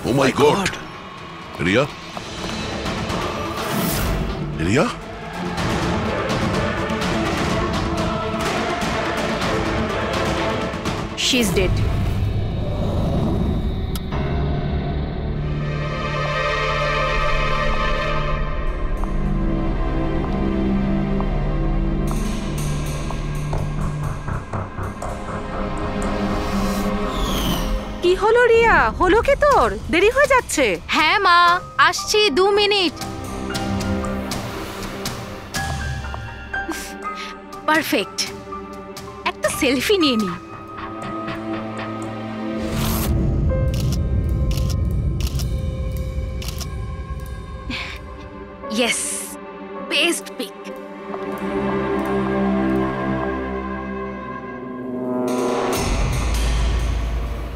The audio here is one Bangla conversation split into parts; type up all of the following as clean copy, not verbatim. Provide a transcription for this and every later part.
Oh my God! Ria? Ria? She's dead. কি হলো রিয়া? হলো কি তোর? দেরি হয়ে যাচ্ছে। হ্যাঁ মা, আসছি 2 মিনিট। পারফেক্ট, একটা সেলফি নিয়ে নি। Yes, best pic.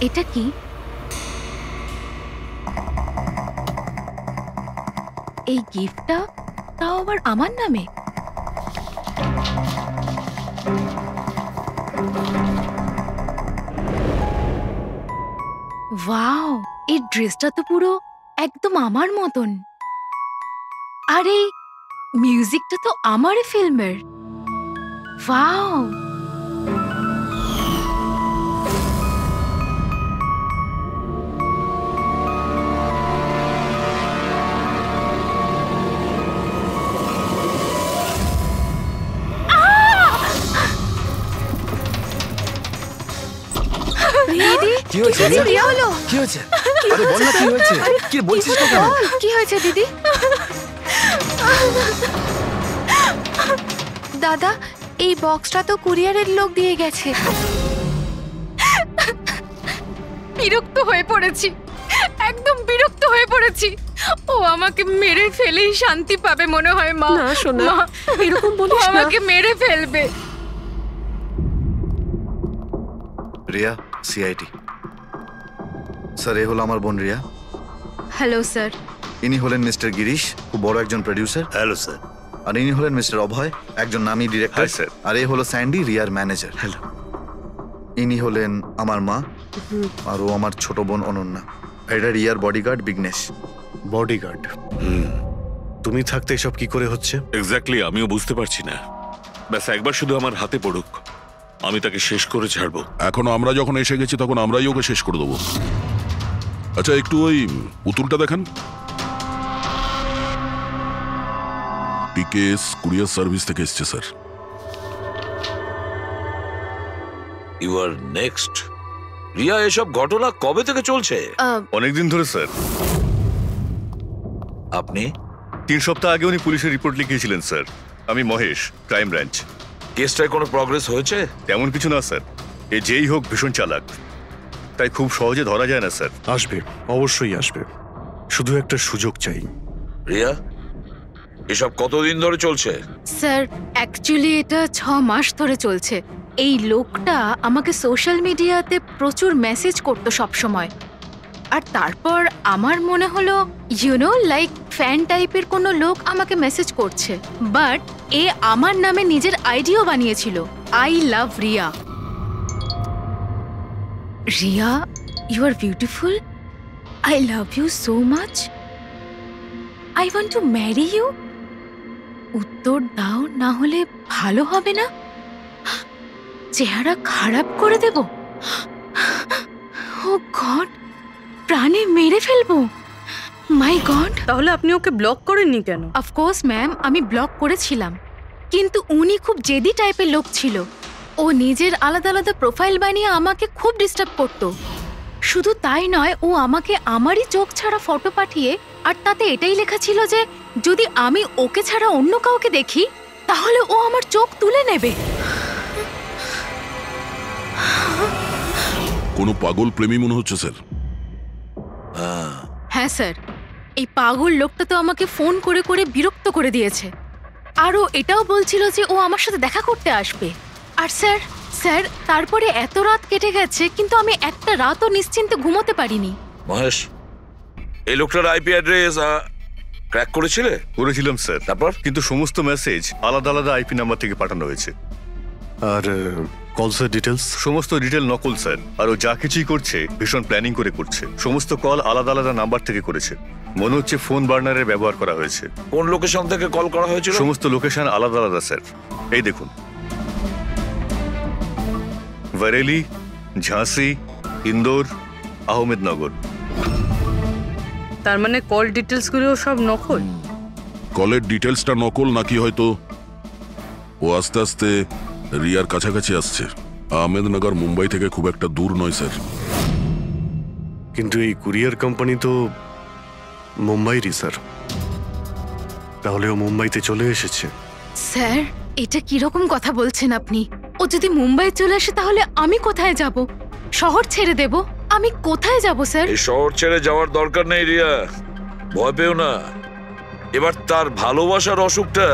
এটা কি? এই গিফটটা তাও আবার আমার নামে। ওয়াও, এই ড্রেসটা তো পুরো একদম আমার মতন। আর এই মিউজিকটা তো আমারই ফিল্মের। ওয়াও, দিদি কি হয়েছে? কি হলো? কি হয়েছে? আরে বল না কি হয়েছে? কি বলছিস না কেন? কি হয়েছে দিদি? দাদা, এই বক্সটা তো কুরিয়ারের লোক দিয়ে গেছে। বিরক্ত হয়ে পড়েছি, একদম বিরক্ত হয়ে পড়েছি। ও আমাকে মেরে ফেলেই শান্তি পাবে মনে হয় মা। না সোনা, মা, এরকম ও বলিস না। আমাকে মেরে ফেলবে। Riya, CID sir. এ হলো আমার বোন রিয়া। Hello sir. ইনি হলেন মিস্টার গিরিশ, খুব বড় একজন প্রডিউসার। Hello sir. আর ইনি হলেন মিস্টার অভয়, একজন নামী ডিরেক্টর। Hi, sir. আর এ হলো স্যান্ডি, রিয়ার ম্যানেজার। হ্যালো। ইনি হলেন আমার মা, আর ও আমার ছোট বোন অনন্যা। এটা রিয়ার বডিগার্ড বিঘ্নেশ। বডিগার্ড? তুমি থাকতে এসব কি করে হচ্ছে? এক্স্যাক্টলি, আমিও বুঝতে পারছি না। ব্যাস একবার শুধু আমার হাতে পড়ুক, আমি তাকে শেষ করে ছাড়বো। এখনো আমরা যখন এসে গেছি তখন আমরাই ওকে শেষ করে দেবো। আচ্ছা, একটু ওই পুতুলটা দেখান। পিকেএস কুরিয়ার সার্ভিস থেকে এসছে sir. You are next. Riya, এসব ঘটনা কবে থেকে চলছে? অনেকদিন ধরে স্যার। আপনি? 3 সপ্তাহ আগে উনি পুলিশের রিপোর্ট লিখিয়েছিলেন স্যার। আমি মহেশ, ক্রাইম ব্রাঞ্চ। কেসটায় কোনো প্রগ্রেস হয়েছে? তেমন কিছু না স্যার। এ যেই হোক ভীষণ চালাক, তাই খুব সহজে ধরা যায় না স্যার। আসবে, অবশ্যই আসবে, শুধু একটা সুযোগ চাই। রিয়া, এসব কতদিন ধরে চলছে? স্যার, অ্যাকচুয়ালি এটা 6 মাস ধরে চলছে। এই লোকটা আমাকে সোশ্যাল মিডিয়াতে প্রচুর মেসেজ করতো সব সময়। আর তারপর আমার মনে হলো লাইক ফ্যান টাইপের কোনো লোক আমাকে মেসেজ করছে। বাট এ আমার নামে নিজের আইডিও বানিয়েছিল, I love Riya. Riya, you are beautiful, I love you so much, I want to marry you. উত্তর দাও, না হলে ভালো হবে না। চেহারা খারাপ করে দেব। ও গড, প্রাণে মেরে ফেলবো। মাই গড। তাহলে আপনি ওকে ব্লক করেননি কেন? অফকোর্স ম্যাম, আমি ব্লক করেছিলাম, কিন্তু উনি খুব জেদি টাইপের লোক ছিল। ও নিজের আলাদা আলাদা প্রোফাইল বানিয়ে আমাকে খুব ডিস্টার্ব করতো। শুধু তাই নয়, ও আমাকে আমারই চোখ ছাড়া ফটো পাঠিয়ে, আর তাতে এটাই লেখা ছিল যে যদি আমি ওকে ছাড়া অন্য কাউকে দেখি তাহলে ও আমার চোখ তুলে নেবে। কোনো পাগল প্রেমী মনে হচ্ছে স্যার। হ্যাঁ স্যার, এই পাগল লোকটা তো আমাকে ফোন করে করে বিরক্ত করে দিয়েছে। আর ও এটাও বলছিল যে ও আমার সাথে দেখা করতে আসবে। আর স্যার স্যার তারপরে এত রাত কেটে গেছে, কিন্তু আমি একটা রাতও নিশ্চিন্তে ঘুমোতে পারিনি। মহেশ, এই লোকটার আইপি অ্যাড্রেস ক্র্যাক করেছিলে? করেছিলাম স্যার। তারপর? কিন্তু সমস্ত মেসেজ আলাদা আলাদা আইপি নাম্বার থেকে পাঠানো হয়েছে। আর কলসের ডিটেলস? সমস্ত ডিটেল নকল স্যার, আর ও যা কিছুই করছে ভীষণ প্ল্যানিং করে করছে। সমস্ত কল আলাদা আলাদা নাম্বার থেকে করেছে। মনে হচ্ছে ফোন বার্নারের ব্যবহার করা হয়েছে। কোন লোকেশন থেকে কল করা হয়েছিল? সমস্ত লোকেশন আলাদা আলাদা স্যার। এই দেখুন, বরেলি, ঝাঁসি, ইন্দোর, আহমেদনগর। তার মানে কল ডিটেলস গুলো সব নকল। কলের ডিটেলসটা নকল নাকি হয়তো ও আস্তে আস্তে রিয়ার কাছাকাছি আসছে। আহমেদনগর মুম্বাই থেকে খুব একটা দূর নয় স্যার। কিন্তু এই কুরিয়ার কোম্পানি তো মুম্বাইরই স্যার। তাহলে ও মুম্বাইতে চলে এসেছে। স্যার, এটা কিরকম কথা বলছেন আপনি? ও যদি মুম্বাই চলে আসে তাহলে আমি কোথায় যাব? শহর ছেড়ে দেব? আমি কোথায় যাব স্যার? এই শহর ছেড়ে যাওয়ার দরকার নেই রিয়া, ভয় পেও না। এবার তার ভালোবাসার অসুখটা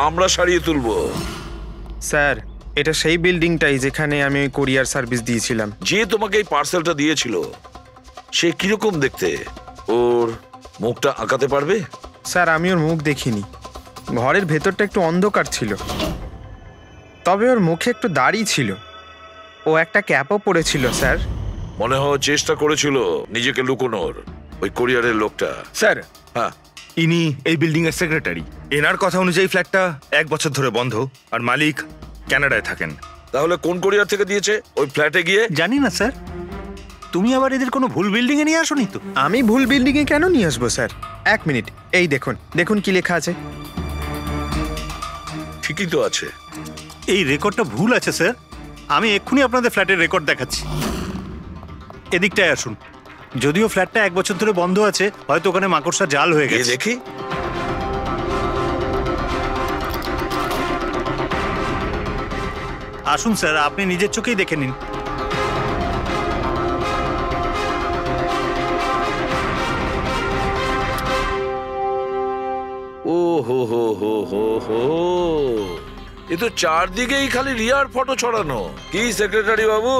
আমরা সারিয়ে তুলবো। স্যার, এটা সেই বিল্ডিংটাই যেখানে আমি ওই কোরিয়ার সার্ভিস দিয়েছিলাম। যে তোমাকে এই পার্সেলটা দিয়েছিল সে কিরকম দেখতে? ওর মুখটা আঁকাতে পারবে? স্যার, আমি ওর মুখ দেখিনি। ঘরের ভেতরটা একটু অন্ধকার ছিল, তবে ওর মুখে একটু দাড়ি ছিল। ও একটা ক্যাপও পরেছিল স্যার। মনে হয় চেষ্টা করেছিল নিজেকে লুকোনোর ওই কোরিয়ারের লোকটা। স্যার, হ্যাঁ, ইনি এই বিল্ডিং এর সেক্রেটারি। এনার কথা অনুযায়ী ফ্ল্যাটটা 1 বছর ধরে বন্ধ, আর মালিক কানাডায় থাকেন। তাহলে কোন কোরিয়ার থেকে দিয়েছে? ওই ফ্ল্যাটে গিয়ে? জানি না স্যার। তুমি আবার এদের কোনো ভুল বিল্ডিং এ নিয়ে আসোনি তো? আমি ভুল বিল্ডিংয়ে কেন নিয়ে আসবো স্যার? 1 মিনিট, এই দেখুন দেখুন কি লেখা আছে। ঠিকই তো আছে। এই রেকর্ডটা ভুল আছে স্যার। আমি এক্ষুনি আপনাদের ফ্ল্যাটের রেকর্ড দেখাচ্ছি। এদিকটায় আসুন। যদিও ফ্ল্যাটটা 1 বছর ধরে বন্ধ আছে, হয়তো ওখানে মাকড়সা জাল হয়ে গেছে। দেখি। আসুন স্যার, আপনি নিজের চোখেই দেখে নিন। ও হো হো হো হো হো, এ তো চারদিকেই খালি রিয়ার ফটো ছড়ানো। কি সেক্রেটারি বাবু,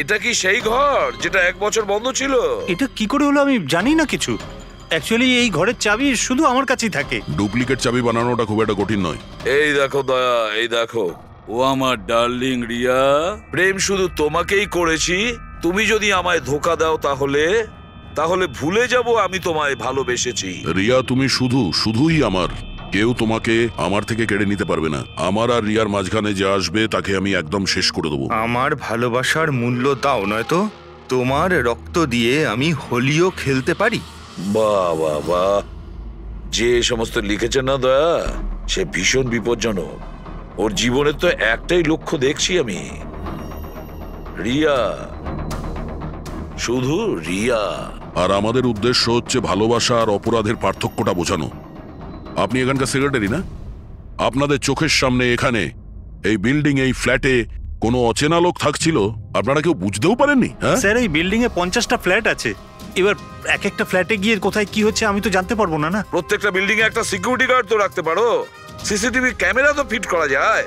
এটা কি সেই ঘর যেটা 1 বছর বন্ধ ছিল? এটা কি করে হলো আমি জানি না কিছু। অ্যাকচুয়ালি এই ঘরের চাবি শুধু আমার কাছেই থাকে। ডুপ্লিকেট চাবি বানানোটা খুব একটা কঠিন নয়। এই দেখো দয়া, এই দেখো। ও আমার ডার্লিং রিয়া, প্রেম শুধু তোমাকেই করেছি। তুমি যদি আমায় ধোকা দাও তাহলে ভুলে যাব আমি তোমায় ভালোবেসেছি। রিয়া, তুমি শুধুই আমার। কেউ তোমাকে আমার থেকে কেড়ে নিতে পারবে না। আমার আর রিয়ার মাঝখানে যে আসবে তাকে আমি একদম শেষ করে দেবো। আমার ভালোবাসার মূল্য দাও, নয়তো তোমার রক্ত দিয়ে আমি হোলিও খেলতে পারি। বাহ বাহ বাহ, যে সমস্ত লিখেছে না দয়া, সে ভীষণ বিপজ্জনক। ওর জীবনের তো একটাই লক্ষ্য দেখছি আমি, রিয়া, শুধু রিয়া। আর আমাদের উদ্দেশ্য হচ্ছে ভালোবাসা আর অপরাধের পার্থক্যটা বোঝানো। আপনি এখানকার সেক্রেটারি না? আপনাদের চোখের সামনে এখানে এই বিল্ডিং, এই ফ্ল্যাটে কোনো অচেনা লোক থাকছিল, আপনারা কেউ বুঝতেও পারেননি? স্যার, এই বিল্ডিং এ 50টা ফ্ল্যাট আছে। এবার এক একটা ফ্ল্যাটে গিয়ে কোথায় কি হচ্ছে আমি তো জানতে পারবো না। প্রত্যেকটা বিল্ডিং এ একটা সিকিউরিটি গার্ড তো রাখতে পারো। সিসিটিভি ক্যামেরা তো ফিট করা যায়।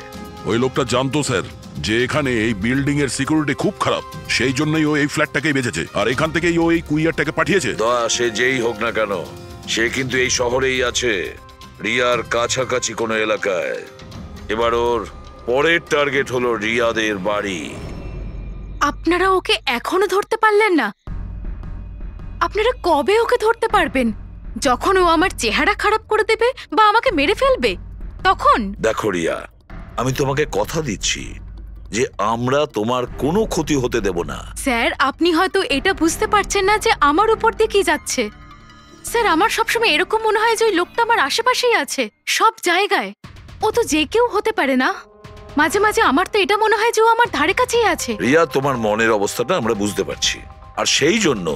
ওই লোকটা জানতো স্যার যে এখানে এই বিল্ডিং এর সিকিউরিটি খুব খারাপ, সেই জন্যই ও এই ফ্ল্যাটটাকেই বেঁচেছে, আর এখান থেকেই ও এই কুরিয়ারটাকে পাঠিয়েছে। দয়া, সে যেই হোক না কেন, সে কিন্তু এই শহরেই আছে, রিয়ার কাছাকাছি কোনো এলাকায়। এবার ওর পরের টার্গেট হলো রিয়াদের বাড়ি। আপনারা ওকে এখনো ধরতে পারলেন না? আপনারা কবে ওকে ধরতে পারবেন? যখন ও আমার চেহারা খারাপ করে দেবে বা আমাকে মেরে ফেলবে তখন? দেখো রিয়া, আমি তোমাকে কথা দিচ্ছি যে আমরা তোমার কোনো ক্ষতি হতে দেব না। স্যার, আপনি হয়তো এটা বুঝতে পারছেন না যে আমার উপর দিয়ে কি যাচ্ছে। স্যার, আমার সবসময় এরকম মনে হয় যে ওই লোকটা আমার আশেপাশেই আছে, সব জায়গায়। ও তো যে কেউ হতে পারে না। মাঝে মাঝে আমার তো এটা মনে হয় যে ও আমার ধারে কাছেই আছে। রিয়া, তোমার মনের অবস্থাটা আমরা বুঝতে পারছি, আর সেই জন্য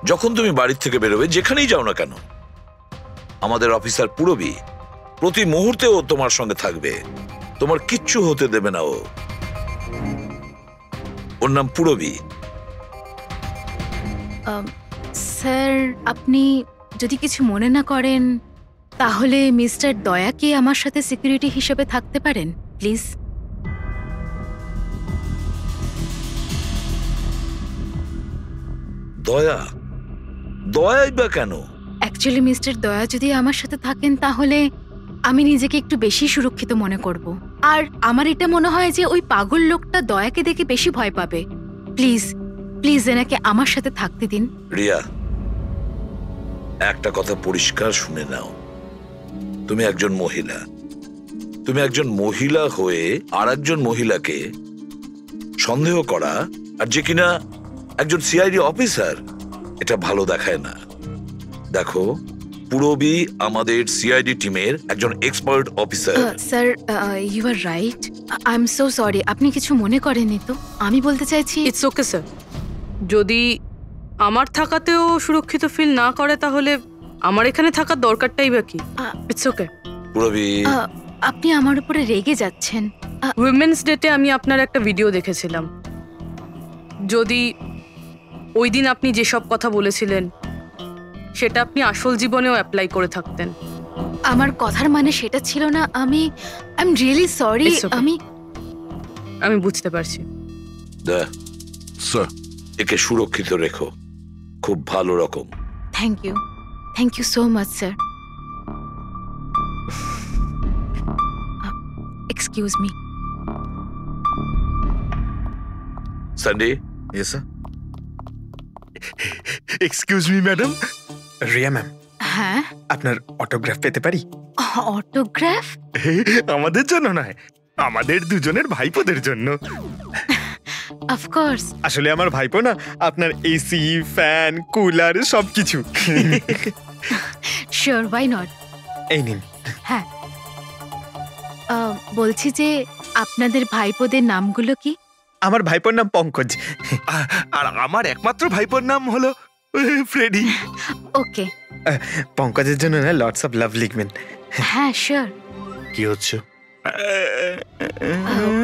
যখন তুমি বাড়ির থেকে বেরোবে, যেখানেই যাও না কেন, আমাদের অফিসার পুরবী প্রতি মুহূর্তে ও তোমার সঙ্গে থাকবে। তোমার কিচ্ছু হতে দেবে না ও। ওর নাম পুরবী। স্যার, আপনি যদি কিছু মনে না করেন তাহলে মিস্টার দয়াকে আমার সাথে সিকিউরিটি হিসেবে থাকতে পারেন প্লিজ। দয়া? দয়াই বা কেন? অ্যাকচুয়ালি মিস্টার দয়া যদি আমার সাথে থাকেন তাহলে আমি নিজেকে একটু বেশি সুরক্ষিত মনে করব। আর আমার এটা মনে হয় যে ওই পাগল লোকটা দয়াকে দেখে বেশি ভয় পাবে। প্লিজ প্লিজ এনাকে আমার সাথে থাকতে দিন। রিয়া, একটা কথা পরিষ্কার শুনে নাও, তুমি একজন মহিলা। তুমি একজন মহিলা হয়ে আর একজন মহিলাকে সন্দেহ করা, আর যে কিনা একজন সিআইডি অফিসার, এটা ভালো দেখায় না। দেখো, পুরবী আমাদের সিআইডি টিমের একজন expert officer. Sir, you are right. I am so sorry. আপনি কিছু মনে করেননি তো? আমি বলতে চাইছি ইটস ওকে স্যার। যদি আমার থাকাতেও সুরক্ষিত ফিল না করে তাহলে আমার এখানে থাকার দরকারটাই বা কি? It's okay. পুরবী, আপনি আমার উপরে রেগে যাচ্ছেন। উইমেন্স ডেতে আমি আপনার একটা ভিডিও দেখেছিলাম। যদি ওই দিন আপনি যেসব কথা বলেছিলেন সেটা আপনি আসল জীবনেও অ্যাপ্লাই করে থাকতেন। আমার কথার মানে সেটা ছিল না। I am really sorry. It's okay. আমি বুঝতে পারছি। স্যার, একে সুরক্ষিত রেখো, খুব ভালো রকম। Thank you so much sir. Excuse me. Sunday. Yes sir. Excuse me madam. Riya ma'am, হ্যাঁ, আপনার অটোগ্রাফ পেতে পারি? অটোগ্রাফ? আমাদের জন্য নয়, আমাদের দুজনের ভাইপোদের জন্য। অফকোর্স। আসলে আমার ভাইপো না আপনার এসি, ফ্যান, কুলার সবকিছু। Sure, why not. এই নিন। হ্যাঁ, বলছি যে আপনাদের ভাইপোদের নামগুলো কি? আমার ভাইপোর নাম পঙ্কজ। আর আমার একমাত্র ভাইপোর নাম হলো ফ্রেডি। ওকে। পঙ্কজের জন্য না লটস অফ লাভ লিখবেন। হ্যাঁ, শিওর। কি হচ্ছে?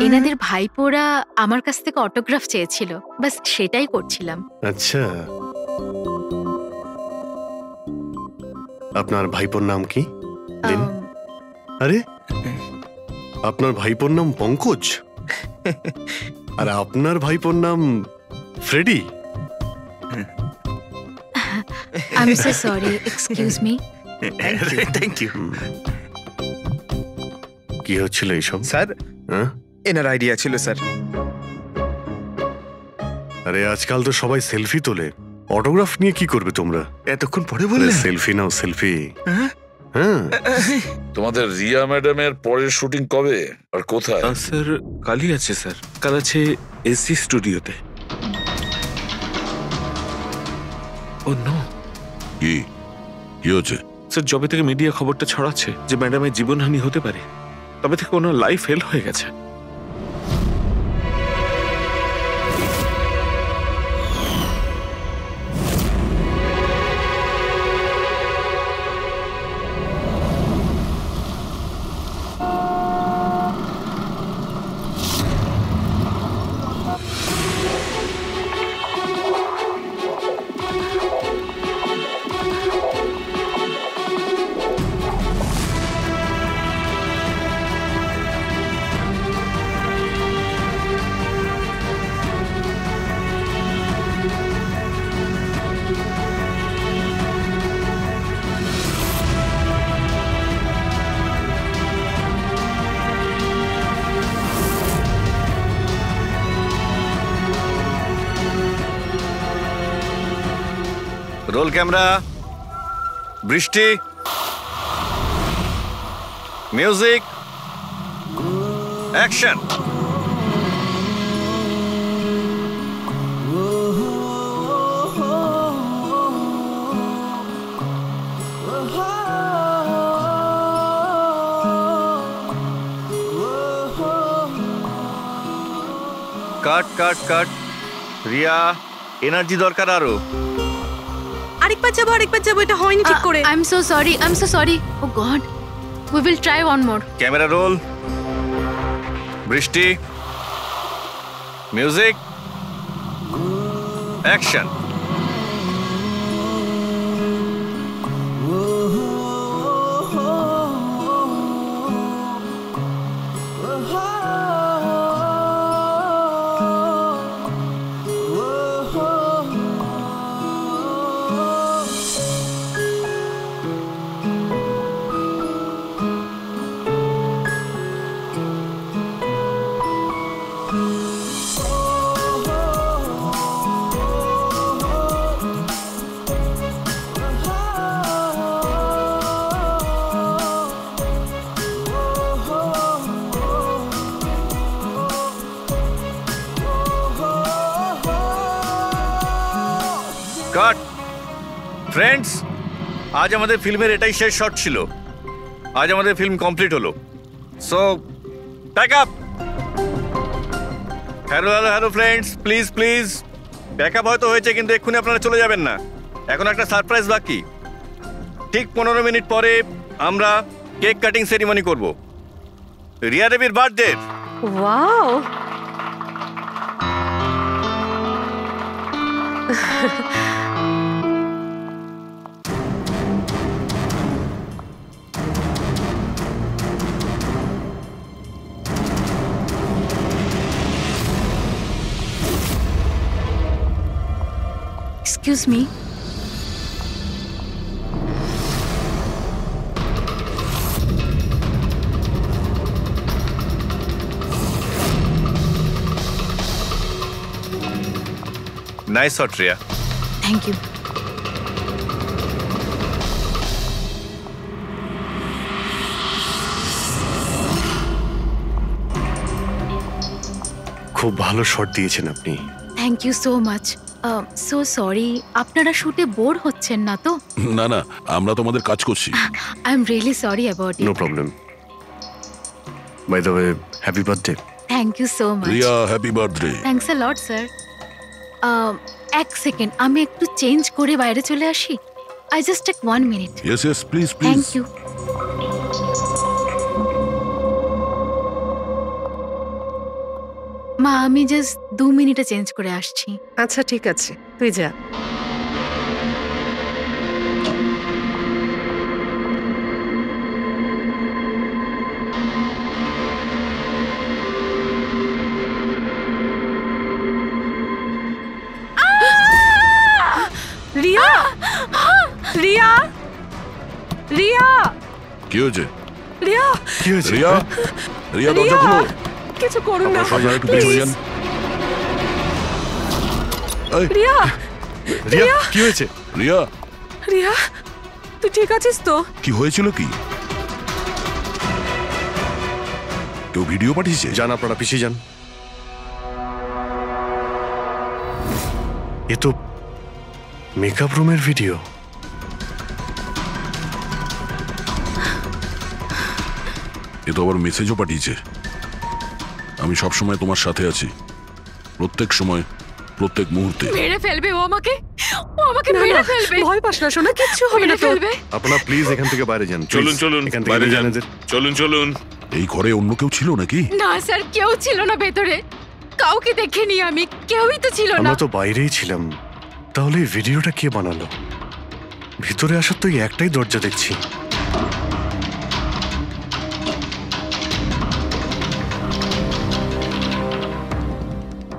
এনাদের ভাইপোরা আমার কাছ থেকে অটোগ্রাফ চেয়েছিল, বাস সেটাই করছিলাম। আচ্ছা, আপনার ভাইপোর নাম কি? দিন। আরে, আপনার ভাইপোর নাম পঙ্কজ আর আপনার ভাইপোর নাম Freddy? I am so sorry, excuse me. Thank you. কি হচ্ছিল এইসব? স্যার, হ্যাঁ? এনার আইডিয়া ছিল স্যার। আরে আজকাল তো সবাই সেলফি তোলে, অটোগ্রাফ নিয়ে কি করবে তোমরা? এতক্ষণ পরে বললে? সেলফি নাও, সেলফি। হ্যাঁ, তোমাদের রিয়া ম্যাডামের পরের শুটিং কবে আর কোথায়? স্যার, কালই আছে স্যার। কাল আছে এসি স্টুডিওতে। ও নো। কি কি হচ্ছে? স্যার, যবে থেকে মিডিয়া খবরটা ছড়াচ্ছে যে ম্যাডামের জীবনহানি হতে পারে, তবে থেকে ওনার লাইফ ফেল হয়ে গেছে। রোল ক্যামেরা, বৃষ্টি, music, action. Cut cut cut. Riya, energy দরকার আরো। আরেকবার যাবো, এটা হয়নি ঠিক করে। I am so sorry. Oh God, we will try one more. Camera roll, বৃষ্টি, মিউজিক, অ্যাকশন। কাট ফ্রেন্ডস, আজ আমাদের ফিল্মের এটাই শেষ শট ছিল। আজ আমাদের ফিল্ম কমপ্লিট হলো। So pack up. Hello hello hello friends, please please pack up হয়তো হয়েছে, কিন্তু এক্ষুনি আপনারা চলে যাবেন না। এখন একটা সারপ্রাইজ বাকি। ঠিক 15 মিনিট পরে আমরা কেক কাটিং সেরিমনি করব, রিয়া দেবীর birthday. Wow, excuse me, nice shot Riya. Thank you. খুব ভালো শট দিয়েছেন আপনি। Thank you so much. So sorry, আপনারা শুটে বোর হচ্ছেন না তো? না না, আমরা তোমাদের কাজ করছি। I am really sorry about no it. Problem. By the way, happy birthday. Thank you so much. Riya, happy birthday. Thanks a lot sir. এক সেকেন্ড, আমি একটু চেঞ্জ করে বাইরে চলে আসি। I just take 1 minute. Yes yes, please please. Thank you. মা, আমি জাস্ট 2 মিনিটে চেঞ্জ করে আসছি। আচ্ছা ঠিক আছে, তুই যা। রিয়া, রিয়া, রিয়া, কি হয়েছে? রিয়া, কি হয়েছে? রিয়া, রিয়া দরজা রিয়া, খুলো। কিছু করুন না আপনারা সবাই একটু পিছনে প্লিজ। যান। এই, রিয়া, রিয়া, কি হয়েছে? রিয়া, রিয়া, তুই ঠিক আছিস তো? কি হয়েছিল কি? কেউ ভিডিও পাঠিয়েছে? যান, আপনারা পিছিয়ে যান। এ তো মেকআপ রুমের ভিডিও। এ তো আবার মেসেজও পাঠিয়েছে। আমি সব সময় তোমার সাথে আছি, প্রত্যেক সময়, প্রত্যেক মুহূর্তে। মেরে ফেলবে ও আমাকে, ও আমাকে মেরে ফেলবে। ভয় পাস না সোনা, কিচ্ছু হবে না মেরে তোর। ফেলবে। আপনারা প্লিজ এখান থেকে বাইরে যান। চলুন চলুন, এখান থেকে বাইরে যান। যান। চলুন চলুন। এই ঘরে অন্য কেউ ছিল নাকি? না স্যার, কেউ ছিল না ভেতরে, কাউকে দেখিনি আমি, কেউই তো ছিল না। আমরা তো বাইরেই ছিলাম। তাহলে এই ভিডিওটা কে বানালো? ভিতরে আসার তো এই একটাই দরজা দেখছি।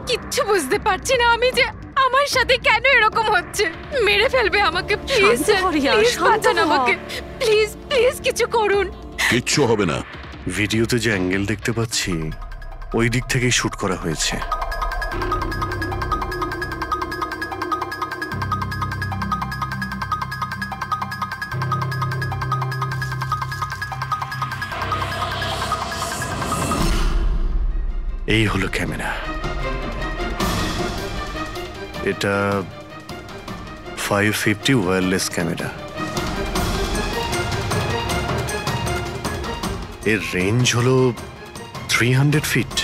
কিচ্ছু বুঝতে পারছি না আমি যে আমার সাথে কেন এরকম হচ্ছে। মেরে ফেলবে আমাকে, প্লিজ শান্ত হ রিয়া, প্লিজ শান্ত বাঁচান হ। আমাকে, প্লিজ প্লিজ কিছু করুন। কিচ্ছু হবে না। ভিডিওতে যে অ্যাঙ্গেল দেখতে পাচ্ছি ওই দিক থেকেই শুট করা হয়েছে। এই হলো ক্যামেরা। এটা 550 ওয়্যারলেস ক্যামেরা। এর রেঞ্জ হলো 300 ফিট।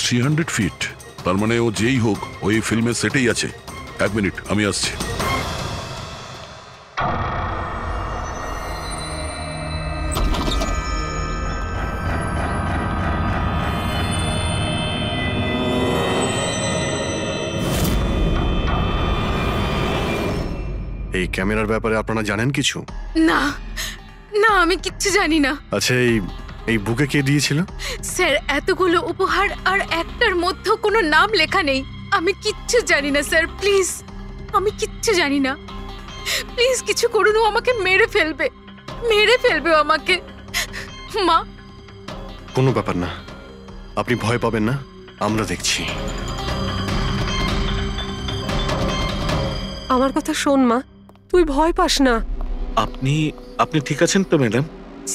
300 ফিট? তার মানে ও যেই হোক ওই ফিল্মের সেটেই আছে। 1 মিনিট, আমি আসছি। এই ক্যামেরার ব্যাপারে আপনারা জানেন কিছু? না না, আমি কিচ্ছু জানি না আচ্ছা, এই বুকে কে দিয়েছিল? স্যার। এতগুলো উপহার আর একটার মধ্যে কোনো নাম লেখা নেই। আমি কিচ্ছু জানি না স্যার, প্লিজ। আমি কিচ্ছু জানি না, প্লিজ কিছু করুন। ও আমাকে মেরে ফেলবে, মেরে ফেলবে ও আমাকে। মা, কোনো ব্যাপার না, আপনি ভয় পাবেন না, আমরা দেখছি। আমার কথা শোন মা, তুই ভয় পাস না। আপনি ঠিক আছেন তো ম্যাডাম?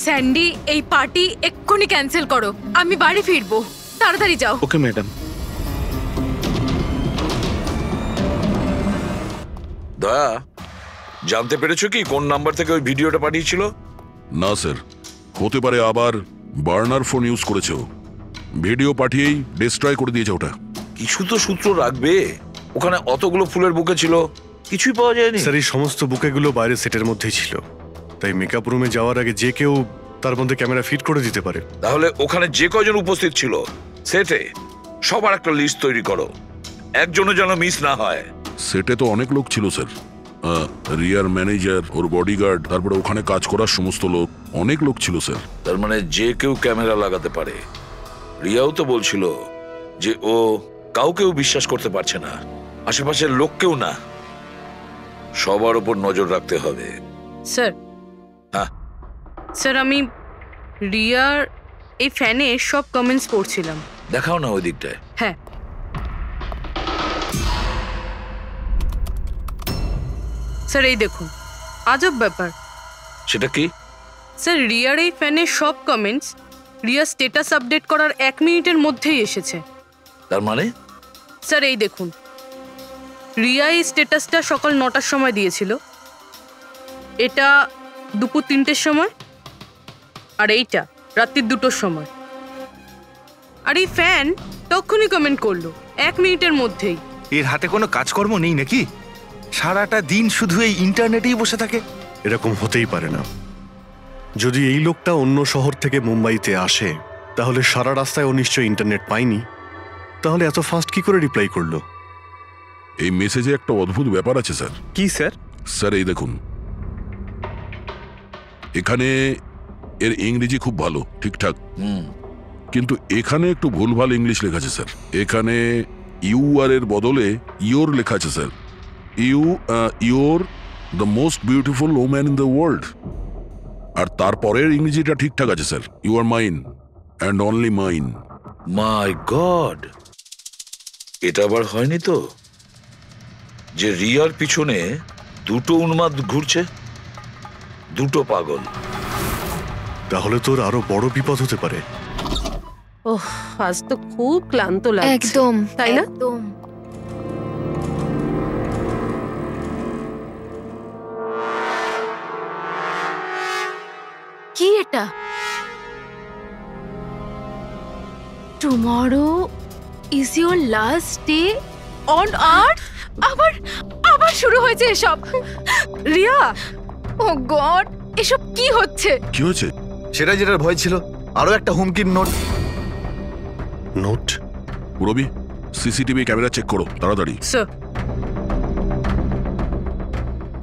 স্যান্ডি, এই পার্টি এক্ষুনি ক্যান্সেল করো। আমি বাড়ি ফিরবো, তাড়াতাড়ি যাও। Okay madam. দয়া, জানতে পেরেছো কি কোন নাম্বার থেকে ওই ভিডিওটা পাঠিয়েছিল? না স্যার, হতে পারে আবার বার্নার ফোন ইউজ করেছে ও। ভিডিও পাঠিয়েই ডিস্ট্রয় করে দিয়েছে ওটা। কিছু তো সূত্র রাখবে। ওখানে অতগুলো ফুলের বুকে ছিল, কিছুই পাওয়া যায়নি। স্যার এই সমস্ত বুকেগুলো বাইরে সেটের মধ্যেই ছিল, তাই মেকআপ রুমে যাওয়ার আগে যে কেউ তার মধ্যে ক্যামেরা ফিট করে দিতে পারে। তাহলে ওখানে যে কয়জন উপস্থিত ছিল সেটে সবার একটা লিস্ট তৈরি করো, একজনও যেন মিস না হয়। সেটে তো অনেক লোক ছিল স্যার, রিয়ার ম্যানেজার, ওর বডিগার্ড, তারপরে ওখানে কাজ করার সমস্ত লোক, অনেক লোক ছিল স্যার। তার মানে যে কেউ ক্যামেরা লাগাতে পারে। রিয়াও তো বলছিল যে ও কাউকেও বিশ্বাস করতে পারছে না, আশেপাশের লোককেও না, সবার উপর নজর রাখতে হবে। স্যার, হ্যাঁ স্যার আমি রিয়ার এই ফ্যানে সব কমেন্টস পড়ছিলাম। দেখাও না ওই দিকটায়। হ্যাঁ, স্যার এই দেখুন, আজব ব্যাপার। সেটা কি? স্যার রিয়ার এই ফ্যানের সব কমেন্টস রিয়া স্ট্যাটাস আপডেট করার 1 মিনিটের মধ্যেই এসেছে। তার মানে? স্যার এই দেখুন, রিয়া এই স্ট্যাটাসটা সকাল 9টার সময় দিয়েছিল, এটা দুপুর 3টের সময়, আর এইটা রাত্রির 2টোর সময়। আর এই ফ্যান তখনই কমেন্ট করলো 1 মিনিটের মধ্যেই। এর হাতে কোনো কাজকর্ম নেই নাকি? সারাটা দিন শুধু এই ইন্টারনেটেই বসে থাকে। এরকম হতেই পারে না। যদি এই লোকটা অন্য শহর থেকে মুম্বাইতে আসে, তাহলে সারা রাস্তায় ও নিশ্চয়ই ইন্টারনেট পায়নি, তাহলে এত ফাস্ট কি করে রিপ্লাই করলো? এই মেসেজে একটা অদ্ভুত ব্যাপার আছে স্যার। কি স্যার? স্যার এই দেখুন, এখানে এর ইংরেজি খুব ভালো, ঠিকঠাক, কিন্তু এখানে একটু ভুলভাল ইংলিশ লেখা আছে স্যার। এখানে ইউ আর এর বদলে ইয়োর লেখা আছে sir. Your the most beautiful woman in the world. আর তারপরের ইংরেজিটা ঠিকঠাক আছে sir, you are mine and only mine. My god, এটা আবার হয়নি তো যে রিয়ার পিছনে দুটো উন্মাদ ঘুরছে, দুটো পাগল? তাহলে তোর আরো বড় বিপদ হতে পারে। ওহ, আজ তো খুব ক্লান্ত লাগছে। একদম, তাই না? একদম। কি এটা? Tomorrow is your last day on earth? আবার আবার শুরু হয়েছে এসব। রিয়া, ও গড, এসব কি হচ্ছে? কি হয়েছে? সেটা যেটার ভয় ছিল, আরো একটা হুমকির নোট। নোট? রবি, সিসিটিভি ক্যামেরা চেক করো তাড়াতাড়ি। স্যার,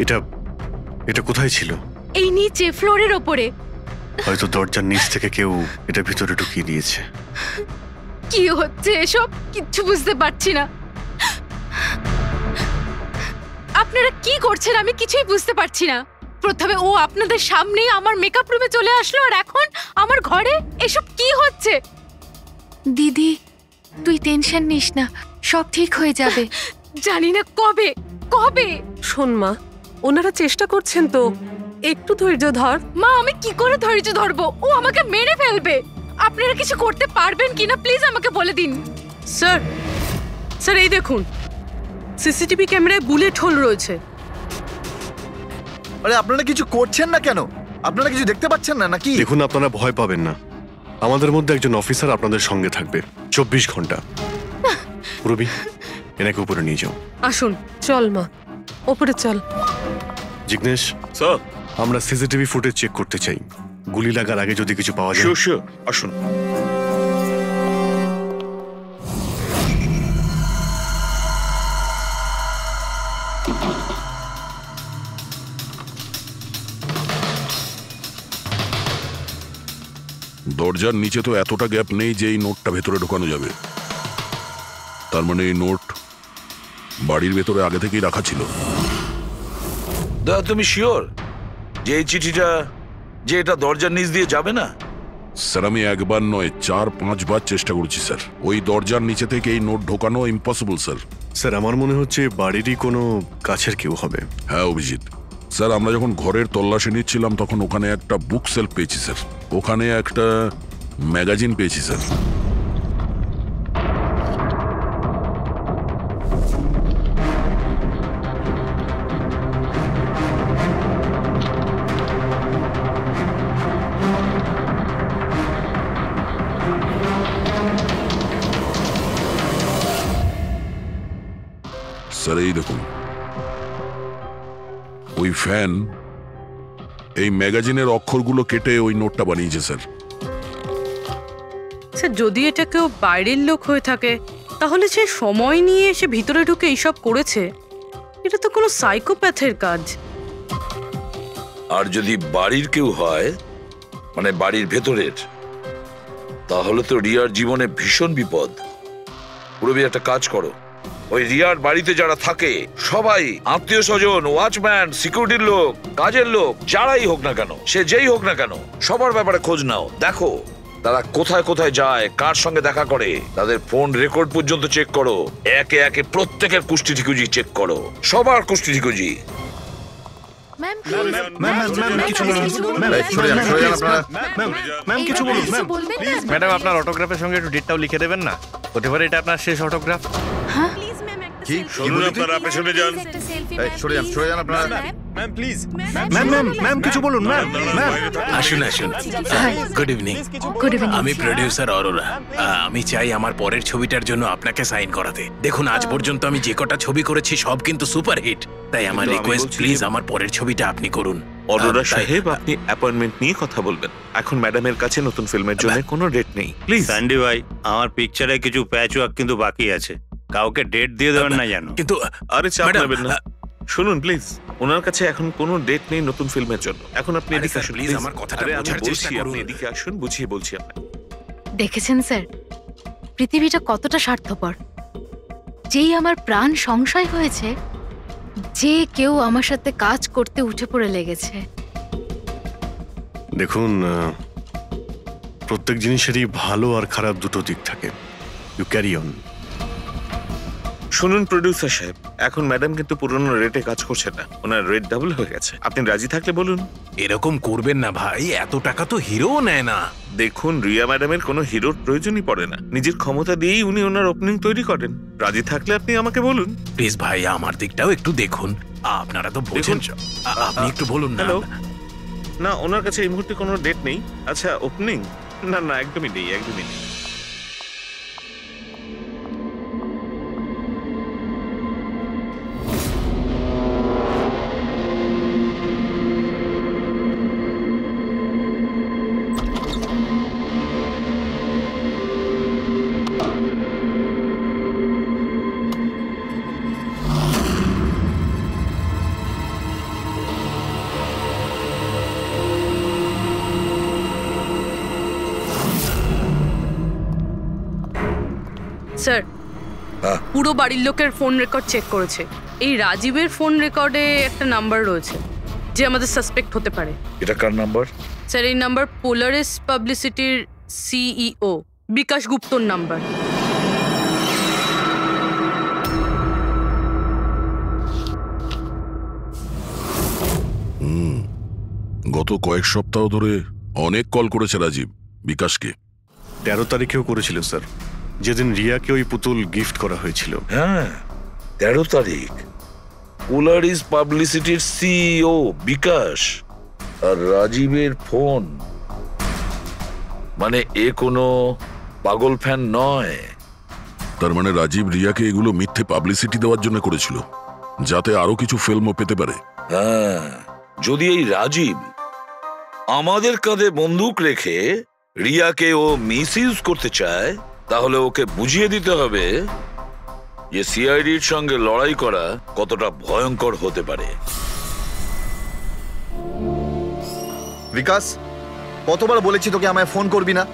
এটা এটা কোথায় ছিল? এই নিচে ফ্লোরের ওপরে। হয়তো দরজার নিচ থেকে কেউ এটা ভিতরে ঢুকিয়ে দিয়েছে। কি হচ্ছে এসব? কিচ্ছু বুঝতে পারছি না। আপনারা কি করছেন আমি কিছুই বুঝতে পারছি না। প্রথমে ও আপনাদের সামনেই আমার মেকআপ রুমে চলে আসলো, আর এখন আমার ঘরে এসব কি হচ্ছে? দিদি, তুই টেনশন নিস না, সব ঠিক হয়ে যাবে। জানি না কবে কবে। শোন মা, ওনারা চেষ্টা করছেন তো, একটু ধৈর্য ধর। মা, আমি কি করে ধৈর্য ধরবো? ও আমাকে মেরে ফেলবে। আপনারা কিছু করতে পারবেন কিনা প্লিজ আমাকে বলে দিন। স্যার, স্যার এই দেখুন, সিসিটিভি ক্যামেরায় বুলেট হোল রয়েছে। আরে আপনারা কিছু করছেন না কেন? আপনারা কিছু দেখতে পাচ্ছেন না নাকি? দেখুন, আপনারা ভয় পাবেন না, আমাদের মধ্যে একজন অফিসার আপনাদের সঙ্গে থাকবে 24 ঘন্টা। রবি, এনাকে উপরে নিয়ে যাও। আসুন। চল মা, ওপরে চল। জিগ্নেশ স্যার, আমরা সিসিটিভি ফুটেজ চেক করতে চাই, গুলি লাগার আগে যদি কিছু পাওয়া যায়। শিওর শিওর, আসুন। দরজার নিচে তো এতটা গ্যাপ নেই যে এই নোটটা ভেতরে ঢোকানো যাবে। তার মানে এই নোট বাড়ির ভেতরে আগে থেকেই রাখা ছিল। দাদা, তুমি শিওর যে এই চিঠিটা যে এটা দরজার নিচ দিয়ে যাবে না? স্যার, আমি একবার নয় 4-5 বার চেষ্টা করেছি স্যার। ওই দরজার নিচে থেকে এই নোট ঢোকানো ইম্পসিবল স্যার। স্যার, আমার মনে হচ্ছে বাড়িরই কোনো কাছের কেউ হবে। হ্যাঁ অভিজিৎ স্যার, আমরা যখন ঘরের তল্লাশি নিচ্ছিলাম তখন ওখানে একটা বুক সেলফ পেয়েছি স্যার, ওখানে একটা ম্যাগাজিন পেয়েছি স্যার। দেখুন, ওই ফ্যান এই ম্যাগাজিনের অক্ষরগুলো কেটে ওই নোটটা বানিয়েছে স্যার। স্যার যদি এটা কেউ বাইরের লোক হয়ে থাকে তাহলে সে সময় নিয়ে এসে ভিতরে ঢুকে এইসব করেছে, এটা তো কোনো সাইকোপ্যাথের কাজ। আর যদি বাড়ির কেউ হয়, মানে বাড়ির ভেতরের, তাহলে তো রিয়ার জীবনে ভীষণ বিপদ। পুরবি একটা কাজ করো, ওই রিয়ার বাড়িতে যারা থাকে সবাই, আত্মীয় স্বজন, ওয়াচম্যান, সিকিউরিটির লোক, কাজের লোক, যারাই হোক না কেন, সে যেই হোক না কেন, সবার ব্যাপারে খোঁজ নাও। দেখো তারা কোথায় কোথায় যায়, কার সঙ্গে দেখা করে, তাদের ফোন রেকর্ড পর্যন্ত চেক করো। একে একে প্রত্যেকের কুষ্টি ঠিকুজি চেক করো, সবার কুষ্টি ঠিকুজি। ম্যাডাম আপনার অটোগ্রাফের সঙ্গে একটু ডেটটাও লিখে দেবেন না? হতে পারে এটা আপনার শেষ অটোগ্রাফ। কি শুনুন, আপনারা পেছনে যান। সরে যান আপনারা। ম্যাম প্লিজ, ম্যাম কিছু বলুন। ম্যাম আসুন আসুন। Good evening. Good evening. আমি প্রোডিউসার অরোরা। আমি চাই আমার পরের ছবিটার জন্য আপনাকে সাইন করাতে। দেখুন আজ পর্যন্ত আমি যে কটা ছবি করেছি সব কিন্তু সুপারহিট, তাই আমার রিকোয়েস্ট প্লিজ আমার পরের ছবিটা আপনি করুন। অরোরা সাহেব, আপনি অ্যাপয়েন্টমেন্ট নিয়ে কথা বলবেন। এখন ম্যাডামের কাছে নতুন ফিল্মের জন্য কোনো ডেট নেই, প্লিজ। স্যান্ডি ভাই, আমার পিকচারে কিছু প্যাচ ওয়ার্ক কিন্তু বাকি আছে, কাউকে ডেট দিয়ে দেবেন না জানো। কিন্তু আরে চাপ নেবেন না, শুনুন প্লিজ, ওনার কাছে এখন কোনো ডেট নেই নতুন ফিল্মের জন্য। এখন আপনি এদিকে আসুন প্লিজ, আমার কথাটা বোঝার চেষ্টা করুন। আপনি এদিকে আসুন, বুঝিয়ে বলছি আপনাকে। দেখেছেন স্যার, পৃথিবীটা কতটা স্বার্থপর। যেই আমার প্রাণ সংশয় হয়েছে, যে কেউ আমার সাথে কাজ করতে উঠে পড়ে লেগেছে। দেখুন, প্রত্যেক জিনিসেরই ভালো আর খারাপ দুটো দিক থাকে। You carry on. শুনুন প্রোডিউসার সাহেব, এখন ম্যাডাম কিন্তু পুরনো রেটে কাজ করছে না, ওনার রেট ডাবল হয়ে গেছে। আপনি রাজি থাকলে বলুন। এরকম করবেন না ভাই, এত টাকা তো হিরোও নেয় না। দেখুন, রিয়া ম্যাডামের কোনো হিরোর প্রয়োজনই পড়ে না, নিজের ক্ষমতা দিয়েই উনি ওনার ওপেনিং তৈরি করেন। রাজি থাকলে আপনি আমাকে বলুন। প্লিজ ভাই, আমার দিকটাও একটু দেখুন। আপনারা তো বোঝেন, আপনি একটু বলুন না। হ্যালো, না ওনার কাছে এই মুহূর্তে কোনো ডেট নেই। আচ্ছা, ওপেনিং? না না, একদমই নেই, একদমই নেই। স্যার, পুরো বাড়ির লোকের ফোন রেকর্ড চেক করেছে। এই রাজীবের ফোন রেকর্ডে একটা নাম্বার রয়েছে যে আমাদের সাসপেক্ট হতে পারে। এটা কার নাম্বার? স্যার, এই নাম্বার পোলারিস পাবলিসিটির সিইও বিকাশ গুপ্তর নাম্বার। গত কয়েক সপ্তাহ ধরে অনেক কল করেছে রাজীব বিকাশকে। 13 তারিখেও করেছিল স্যার, যেদিন রিয়াকে ওই পুতুল গিফট করা হয়েছিল। হ্যাঁ, 13 তারিখ। পোলারিস পাবলিসিটির সিইও বিকাশ আর রাজীবের ফোন, মানে এ কোনো পাগল ফ্যান নয়। তার মানে রাজীব রিয়াকে এগুলো মিথ্যে পাবলিসিটি দেওয়ার জন্য করেছিল, যাতে আরো কিছু ফিল্মও পেতে পারে। হ্যাঁ, যদি এই রাজীব আমাদের কাঁধে বন্দুক রেখে রিয়াকে ও মিসইউজ করতে চায়, তাহলে ওকে বুঝিয়ে দিতে হবে যে সিআইডির সঙ্গে লড়াই করা কতটা ভয়ঙ্কর হতে পারে। বিকাশ, কতবার বলেছি তোকে আমায় ফোন করবি না?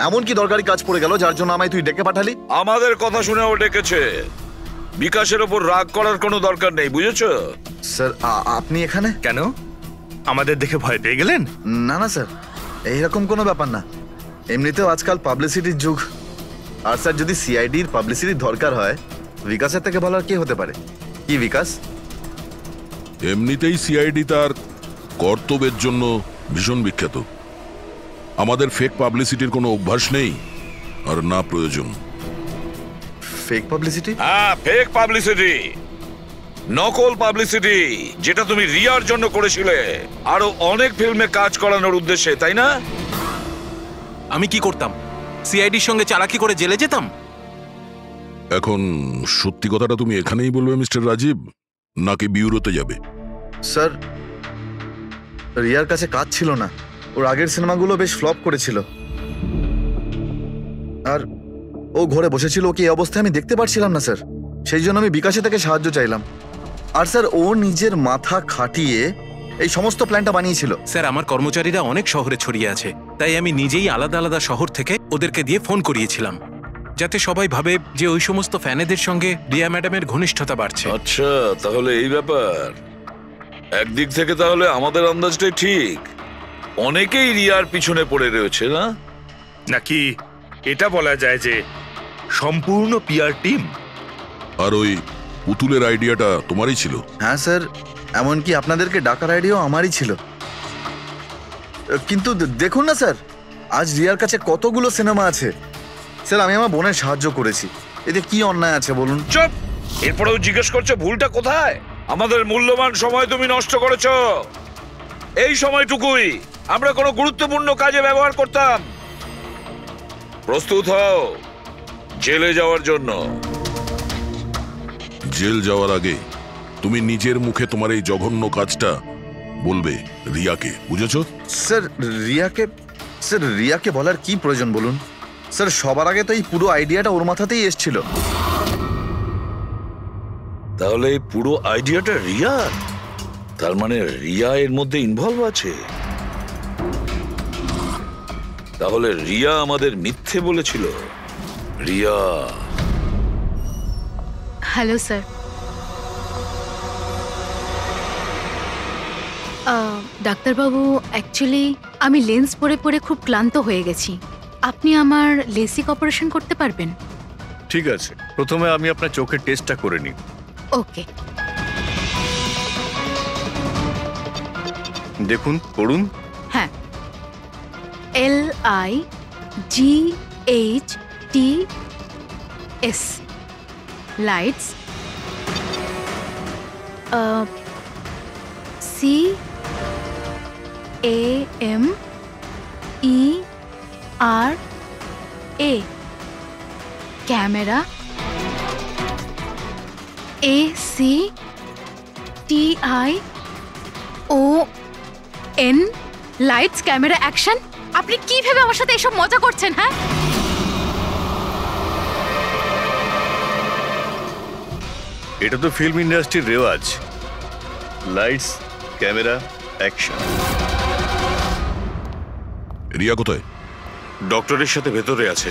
এমন কি দরকারি কাজ পড়ে গেল যার জন্য আমায় তুই ডেকে পাঠালি? আমাদের কথা শুনে ও ডেকেছে। বিকাশের ওপর রাগ করার কোনো দরকার নেই, বুঝেছো? স্যার, আপনি এখানে কেন? আমাদের দেখে ভয় পেয়ে গেলেন? না না স্যার, এইরকম কোনো ব্যাপার না। এমনিতেও আজকাল পাবলিসিটির যুগ। আর স্যার, যদি সিআইডির পাবলিসিটির দরকার হয়, বিকাশের থেকে ভালো আর কে হতে পারে? কি বিকাশ? এমনিতেই সিআইডি তার কর্তব্যের জন্য ভীষণ বিখ্যাত। আমাদের ফেক পাবলিসিটির কোনো অভ্যাস নেই, আর না প্রয়োজন। Fake publicity? হ্যাঁ, ফেক পাবলিসিটি, নকল পাবলিসিটি, যেটা তুমি রিয়ার জন্য করেছিলে আরো অনেক ফিল্মে কাজ করানোর উদ্দেশ্যে, তাই না? আমি কি করতাম? সিআইডির সঙ্গে চালাকি করে জেলে যেতাম? এখন সত্যি কথাটা তুমি এখানেই বলবে মিস্টার রাজীব, নাকি বিউরোতে যাবে? স্যার, রিয়ার কাছে কাজ ছিল না। ওর আগের সিনেমাগুলো বেশ ফ্লপ করেছিল, আর ও ঘরে বসেছিল। ওকে এই অবস্থায় আমি দেখতে পারছিলাম না স্যার, সেই জন্য আমি বিকাশে থেকে সাহায্য চাইলাম। আর স্যার, ও নিজের মাথা খাটিয়ে এই সমস্ত প্ল্যানটা বানিয়েছিল। স্যার, আমার কর্মচারীরা অনেক শহরে ছড়িয়ে আছে, তাই আমি নিজেই আলাদা আলাদা শহর থেকে ওদেরকে দিয়ে ফোন করিয়েছিলাম, যাতে সবাই ভাবে যে ওই সমস্ত ফ্যানেদের সঙ্গে রিয়া ম্যাডামের ঘনিষ্ঠতা বাড়ছে। আচ্ছা, তাহলে এই ব্যাপার। একদিক থেকে তাহলে আমাদের আন্দাজটাই ঠিক, অনেকেই রিয়ার পিছনে পড়ে রয়েছে না? নাকি এটা বলা যায় যে সম্পূর্ণ পিআর টিম? আর ওই পুতুলের আইডিয়াটা তোমারই ছিল? হ্যাঁ স্যার, এমনকি আপনাদেরকে ডাকার আইডিয়াও আমারই ছিল। কিন্তু দেখুন না স্যার, আজ রিয়ার কাছে কতগুলো সিনেমা আছে। স্যার, আমি আমার বোনের সাহায্য করেছি, এতে কি অন্যায় আছে বলুন? চুপ! এরপরেও জিজ্ঞেস করছো ভুলটা কোথায়? আমাদের মূল্যবান সময় তুমি নষ্ট করেছো। এই সময়টুকুই আমরা কোনো গুরুত্বপূর্ণ কাজে ব্যবহার করতাম। প্রস্তুত হও জেলে যাওয়ার জন্য। জেল যাওয়ার আগে তুমি নিজের মুখে তোমার এই জঘন্য কাজটা বলবে রিয়াকে, বুঝেছো? স্যার, রিয়াকে বলার কি প্রয়োজন বলুন? স্যার, সবার আগে তো এই পুরো আইডিয়াটা ওর মাথাতেই এসেছিল। তাহলে এই পুরো আইডিয়াটা রিয়ার? তার মানে রিয়া এর মধ্যে ইনভলভ আছে। তাহলে রিয়া আমাদের মিথ্যে বলেছিল। রিয়া। Hello sir. ডাক্তারবাবু, অ্যাকচুয়ালি আমি লেন্স পরে পরে খুব ক্লান্ত হয়ে গেছি। আপনি আমার লেসিক অপারেশন করতে পারবেন? ঠিক আছে, প্রথমে আমি আপনার চোখের টেস্টটা করে নিই। ওকে। দেখুন, পড়ুন। হ্যাঁ, LIGHTS lights, CAMERA camera, ACTION lights, camera, action. আপনি কি ভেবে আমার সাথে এসব মজা করছেন? হ্যাঁ, এটা তো ফিল্ম ইন্ডাস্ট্রির রেওয়াজ। Lights, camera, action. রিয়া কোথায়? ডক্টরের সাথে ভেতরে আছে।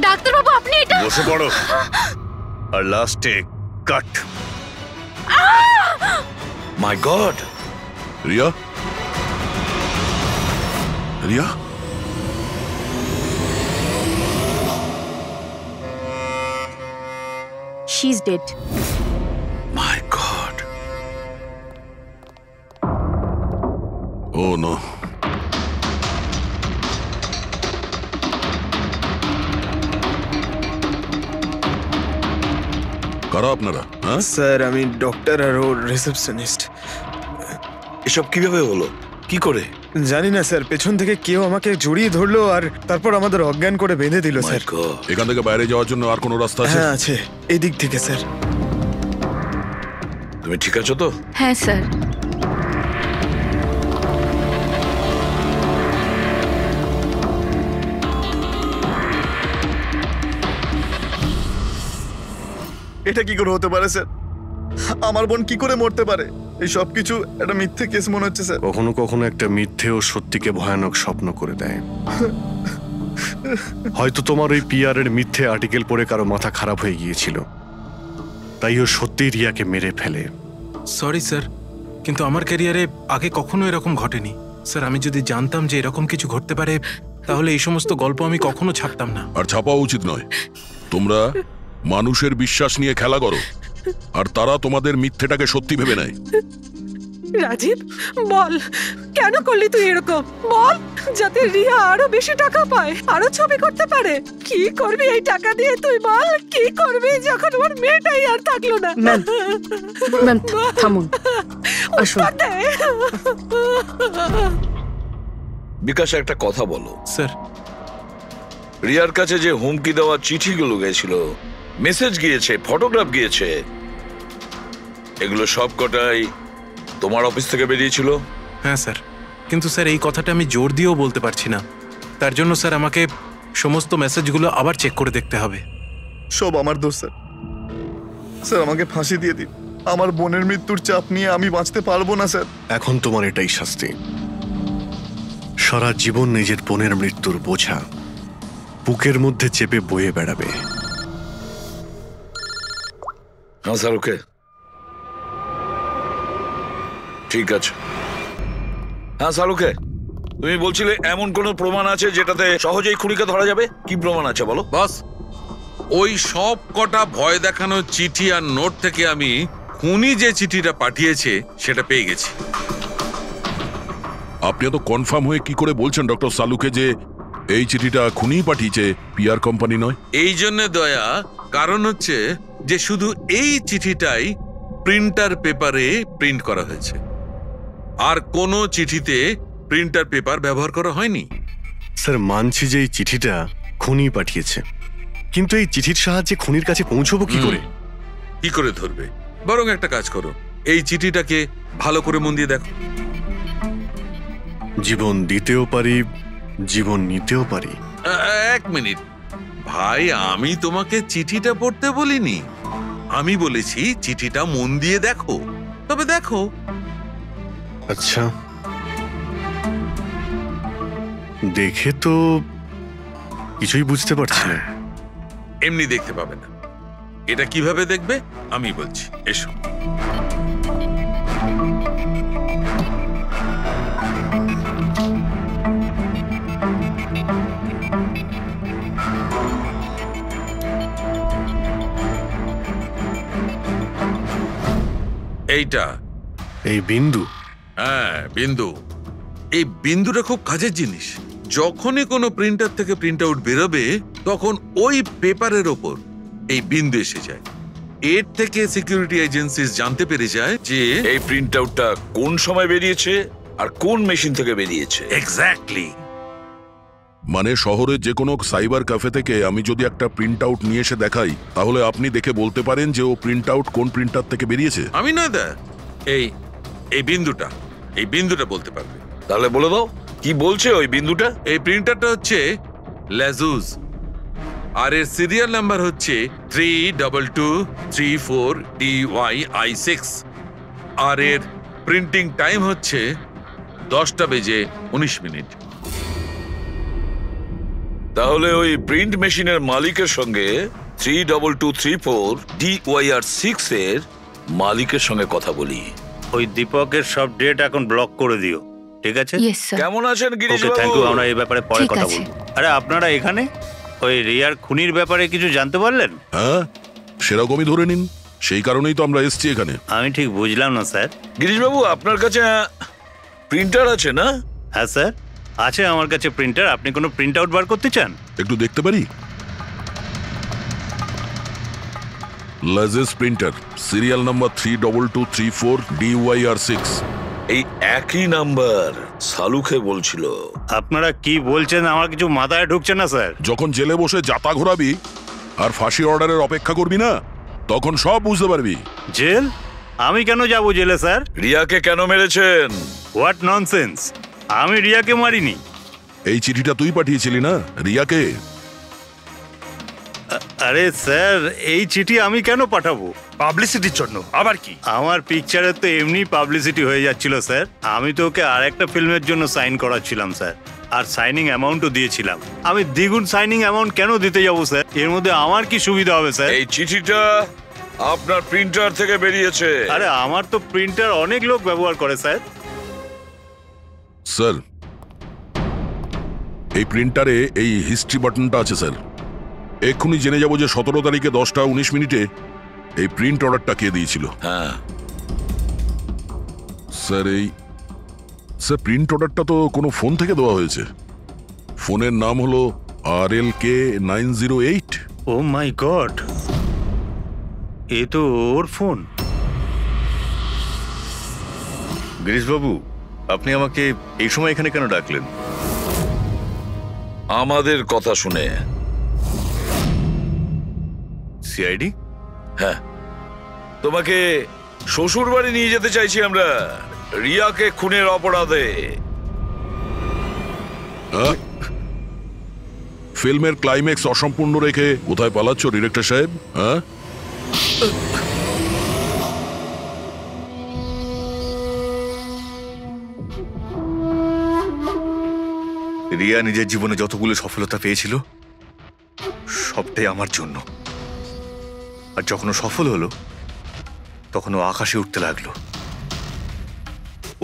ডাক্তারবাবু, আপনি এটা বসে পড়ো। আর লাস্টে cut. My god! Riya, Riya, she is dead. My god! Oh no. কারা আপনারা? হ্যাঁ স্যার, আমি ডক্টর আর ওর রিসেপশনিস্ট। এসব কিভাবে হলো? কি করে? জানি না স্যার, পেছন থেকে কেউ আমাকে জড়িয়ে ধরলো আর তারপর আমাদের অজ্ঞান করে বেঁধে দিল স্যার। এখান থেকে বাইরে যাওয়ার জন্য আর কোনো রাস্তা আছে? হ্যাঁ আছে, এদিক থেকে স্যার। তুমি ঠিক আছো তো? হ্যাঁ স্যার। এটা কি করে হতে পারে স্যার? আমার বোন কি করে মরতে পারে? এই সব কিছু একটা মিথ্যে কেস মনে হচ্ছে স্যার। কখনো কখনো একটা মিথ্যেও সত্যিকে ভয়ানক স্বপ্ন করে দেয়। হয়তো তোমার ওই পিআর এর মিথ্যে আর্টিকেল পড়ে কারো মাথা খারাপ হয়ে গিয়েছিল, তাই ও সত্যি রিয়াকে মেরে ফেলে। সরি স্যার, কিন্তু আমার ক্যারিয়ারে আগে কখনো এরকম ঘটেনি। স্যার, আমি যদি জানতাম যে এরকম কিছু ঘটতে পারে, তাহলে এই সমস্ত গল্প আমি কখনো ছাপতাম না। আর ছাপাও উচিত নয়। তোমরা মানুষের বিশ্বাস নিয়ে খেলা করো, আর তারা তোমাদের মিথ্যেটাকে সত্যি ভেবে নেয়। রাজীব, বল কেন করলি তুই এরকম? বল, যাতে রিয়া আরো বেশি টাকা পায়, আরো ছবি করতে পারে। কি করবি এই টাকা দিয়ে তুই? বল, কি করবি যখন ওর মেয়েটাই আর থাকলো না? ম্যাম, থামুন, আসুন। বিকাশ, একটা কথা বলো। স্যার, রিয়ার কাছে যে হুমকি দেওয়া চিঠিগুলো গেছিল, মেসেজ গিয়েছে, ফটোগ্রাফ গিয়েছে, এগুলো সব কটাই তোমার অফিস থেকে বেরিয়েছিল? হ্যাঁ স্যার, কিন্তু স্যার এই কথাটা আমি জোর দিয়েও বলতে পারছি না। তার জন্য স্যার আমাকে সমস্ত মেসেজগুলো আবার চেক করে দেখতে হবে। সব আমার দোষ স্যার। স্যার আমাকে ফাঁসি দিয়ে দিন, আমার বোনের মৃত্যুর চাপ নিয়ে আমি বাঁচতে পারবো না স্যার। এখন তোমার এটাই শাস্তি, সারা জীবন নিজের বোনের মৃত্যুর বোঝা বুকের মধ্যে চেপে বয়ে বেড়াবে। হ্যাঁ স্যার, ওকে, ঠিক আছে। হ্যাঁ স্যার, ওকে। তুমি বলছিলে এমন কোনো প্রমাণ আছে যেটাতে সহজেই খুনিকে ধরা যাবে? কি প্রমাণ আছে বলো? বস, ওই সব কটা ভয় দেখানো চিঠি আর নোট থেকে আমি খুনি যে চিঠিটা পাঠিয়েছে সেটা পেয়ে গেছি। আপনি এত কনফার্ম হয়ে কি করে বলছেন ডক্টর সালুকে যে এই চিঠিটা খুনি পাঠিয়েছে, পিআর কোম্পানি নয়? এই জন্য দয়া, কারণ হচ্ছে যে শুধু এই চিঠিটাই প্রিন্টার পেপারে প্রিন্ট করা হয়েছে, আর কোনো চিঠিতে প্রিন্টার পেপার ব্যবহার করা হয়নি। স্যার, মানছি যে এই চিঠিটা খুনি পাঠিয়েছে, কিন্তু এই চিঠির সাহায্যে খুনির কাছে পৌঁছবো কি করে? কি করে ধরবে? বরং একটা কাজ করো, এই চিঠিটাকে ভালো করে মন দিয়ে দেখো। জীবন দিতেও পারি, জীবন নিতেও পারি। এক মিনিট ভাই, আমি তোমাকে চিঠিটা পড়তে বলিনি, আমি বলেছি চিঠিটা মন দিয়ে দেখো। তবে দেখো। আচ্ছা, দেখে তো কিছুই বুঝতে পারছি না। এমনি দেখতে পাবে না, এটা কিভাবে দেখবে আমি বলছি, এসো। এইটা এই বিন্দু? হ্যাঁ, বিন্দু। এই বিন্দুটা খুব কাজের জিনিস। যখনই কোনো প্রিন্টার থেকে প্রিন্ট আউট বেরোবে তখন ওই পেপারের ওপর এই বিন্দু এসে যায়। এর থেকে সিকিউরিটি এজেন্সিস জানতে পেরে যায় যে এই প্রিন্ট আউটটা কোন সময় বেরিয়েছে আর কোন মেশিন থেকে বেরিয়েছে। এক্স্যাক্টলি। মানে শহরের যে কোনো সাইবার ক্যাফে থেকে আমি যদি একটা প্রিন্ট আউট নিয়ে এসে দেখাই, তাহলে আপনি দেখে বলতে পারেন যে ও প্রিন্ট আউট কোন প্রিন্টার থেকে বেরিয়েছে? আমি না দা, এই বিন্দুটা বলতে পারবে। তাহলে বলে দাও, কি বলছে ওই বিন্দুটা? এই প্রিন্টারটা হচ্ছে ল্যাজুস, আর এর সিরিয়াল নাম্বার হচ্ছে 32234DYI6, আর এর প্রিন্টিং টাইম হচ্ছে 10:19। তাহলে ওই প্রিন্ট মেশিনের মালিকের সঙ্গে 32234DYR6 এর মালিকের সঙ্গে কথা বলি। ওই দীপকের সব ডেট এখন ব্লক করে দিও, ঠিক আছে? কেমন আছেন গিরিশ বাবু? থ্যাংক ইউ, আমরা এই ব্যাপারে পরে কথা বলবো। আরে আপনারা এখানে ওই রিয়ার খুনির ব্যাপারে কিছু জানতে পারলেন? হ্যাঁ, সেরকমই ধরে নিন, সেই কারণেই তো আমরা এসেছি এখানে। আমি ঠিক বুঝলাম না স্যার। গিরিশ বাবু, আপনার কাছে প্রিন্টার আছে না? হ্যাঁ স্যার, আছে আমার কাছে প্রিন্টার। আপনি কোনো প্রিন্ট আউট বার করতে চান? একটু দেখতে পারি? লাজেস প্রিন্টার, সিরিয়াল নাম্বার 32234DYR6। এই একই নাম্বার সালুকে বলছিল। আপনারা কি বলছেন আমার কিছু মাথায় ঢুকছে না স্যার। যখন জেলে বসে জাতা ঘোরাবি আর ফাঁসি অর্ডারের অপেক্ষা করবি না, তখন সব বুঝতে পারবি। জেল? আমি কেন যাব জেলে স্যার? রিয়াকে কেন মেরেছেন? হোয়াট ননসেন্স, আমি রিয়াকে মারিনি। এই চিঠিটা তুই পাঠিয়েছিলি না রিয়াকে? আরে স্যার, এই চিঠি আমি কেন পাঠাবো? পাবলিসিটির জন্য। আবার কি? আমার পিকচারের তো এমনি পাবলিসিটি হয়ে যাচ্ছিল স্যার। আমি তো ওকে আর একটা ফিল্মের জন্য সাইন করাচ্ছিলাম স্যার, আর সাইনিং অ্যামাউন্টও দিয়েছিলাম। আমি দ্বিগুণ সাইনিং অ্যামাউন্ট কেন দিতে যাবো স্যার? এর মধ্যে আমার কি সুবিধা হবে স্যার? এই চিঠিটা আপনার প্রিন্টার থেকে বেরিয়েছে। আরে আমার তো প্রিন্টার অনেক লোক ব্যবহার করে স্যার। স্যার, এই প্রিন্টারে এই হিস্ট্রি বাটনটা আছে স্যার। এক্ষুনি জেনে যাব যে 17 তারিখে 10:19 এই প্রিন্ট অর্ডারটা কে দিয়েছিল। হ্যাঁ স্যার, প্রিন্ট অর্ডারটা তো কোনো ফোন থেকে দেওয়া হয়েছে। ফোনের নাম হলো RLK908। ও মাই গড, এ তো ওর ফোন। গিরিশ বাবু, আপনি আমাকে এই সময় এখানে কেন ডাকলেন? আমাদের কথা শুনে। সিআইডি? হ্যাঁ, তোমাকে শ্বশুর বাড়ি নিয়ে যেতে চাইছি আমরা, রিয়াকে খুনের অপরাধে। ফিল্মের ক্লাইম্যাক্স অসম্পূর্ণ রেখে কোথায় পালাচ্ছ ডিরেক্টর সাহেব? হ্যাঁ, রিয়া নিজের জীবনে যতগুলো সফলতা পেয়েছিল সবটাই আমার জন্য। আর যখন ও সফল হলো তখন ও আকাশে উঠতে লাগলো।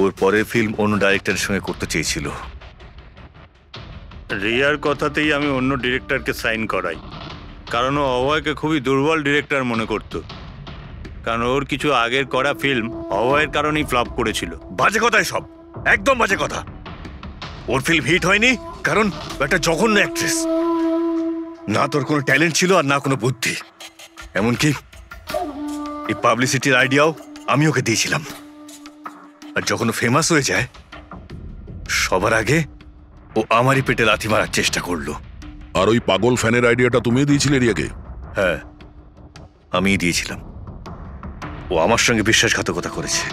ওর পরের ফিল্ম অন্য ডাইরেক্টরের সঙ্গে করতে চেয়েছিল। রিয়ার কথাতেই আমি অন্য ডিরেক্টরকে সাইন করাই, কারণ ও অভয়কে খুবই দুর্বল ডিরেক্টর মনে করত। কারণ ওর কিছু আগের করা ফিল্ম অভয়ের কারণেই ফ্লপ করেছিল। বাজে কথাই সব, একদম বাজে কথা। ওর ফিল্ম হিট হয়নি কারণ একটা জঘন্য অ্যাক্ট্রেস। না তোর কোনো ট্যালেন্ট ছিল আর না কোনো বুদ্ধি। এমনকি এই পাবলিসিটির আইডিয়াও আমি ওকে দিয়েছিলাম। আর যখন ও ফেমাস হয়ে যায় সবার আগে ও আমারই পেটে লাথি মারার চেষ্টা করলো। আর ওই পাগল ফ্যানের আইডিয়াটা তুমি দিয়েছিলে রিয়াকে? হ্যাঁ, আমিই দিয়েছিলাম। ও আমার সঙ্গে বিশ্বাসঘাতকতা করেছে,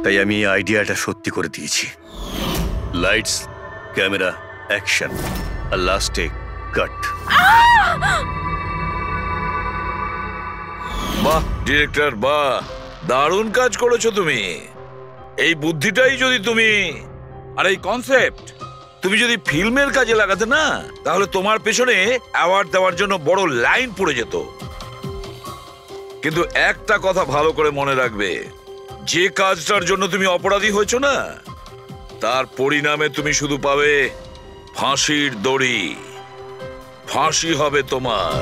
তাই আমি এই আইডিয়াটা সত্যি করে দিয়েছি। লাইটস, ক্যামেরা, অ্যাকশন, আর লাস্টে কাট। বাহ ডিরেক্টর, বাহ, দারুণ কাজ করেছো তুমি। এই বুদ্ধিটাই যদি তুমি আর এই কনসেপ্ট তুমি যদি ফিল্মের কাজে লাগাতে না, তাহলে তোমার পেছনে অ্যাওয়ার্ড দেওয়ার জন্য বড় লাইন পড়ে যেত। কিন্তু একটা কথা ভালো করে মনে রাখবে, যে কাজটার জন্য তুমি অপরাধী হয়েছো না, তার পরিণামে তুমি শুধু পাবে ফাঁসির দড়ি। ফাঁসি হবে তোমার।